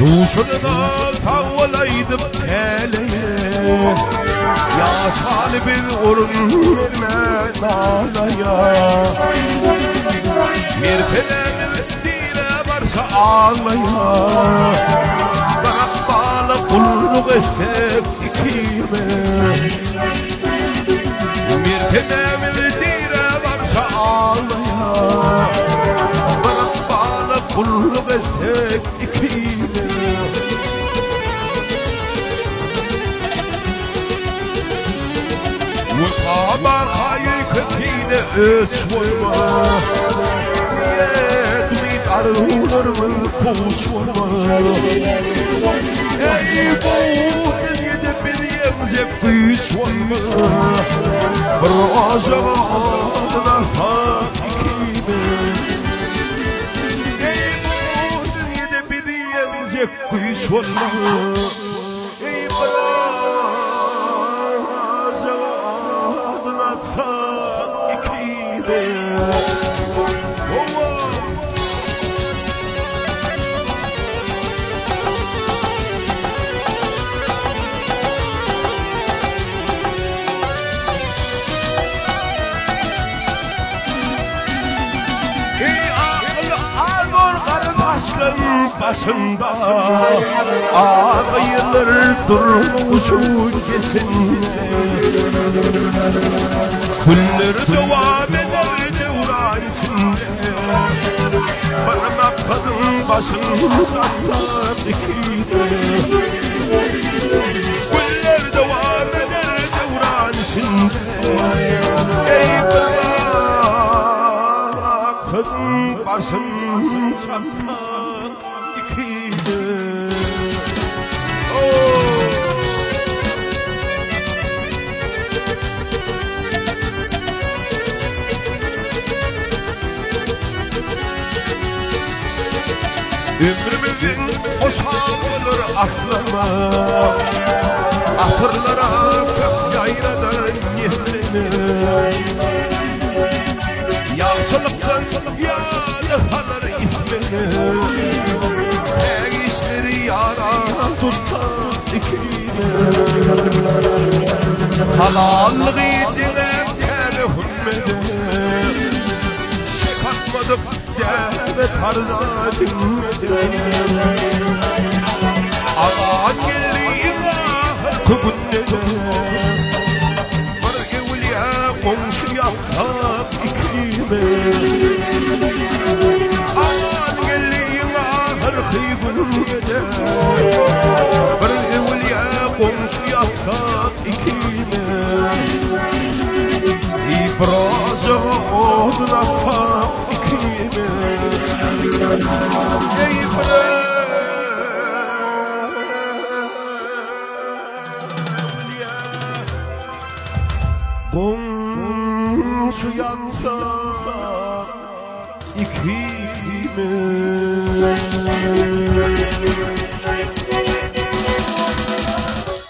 Duşuna tavvalaydım keleye, ya salibin orun verme nalaya. Mirfelenin dile varsa ağlaya, bana bağlı kulluk etsek ikime. Mirfelenin dile varsa ağlaya, bana bağlı kulluk etsek ikime. Mutabak hayır kötüyle özvurma, yetmit arılarımı kovuşvurma. Ey bu dünyada bir yemze kıyışvurma, bir aşağı adına hak ikime. Ey bu dünyada bir yemze kıyışvurma, ey bu başında ağlayılır durmuşun kesinde. Kulları devam eder devran içinde, bana kadın başında ikide. Kulları devam eder devran içinde, ey bana kadın başında ömrümüzün hoşalır aklıma, ahırlara kök yayladan yehlenir. Yağsılıktan yağlıhalar ismini, tek işleri yaran tutsak ikine. Halallık idinem kere hürmedim, şekatmadık devlet harda dinmedim. Ağan geldiği ahır kubunnedim, var evliya komşu yaksak ikime. Ağan geldiği ahır kıygunnedim, var evliya komşu yaksak ikime. İbrazı oduna hak ikime. Ey komşu yansa ikime.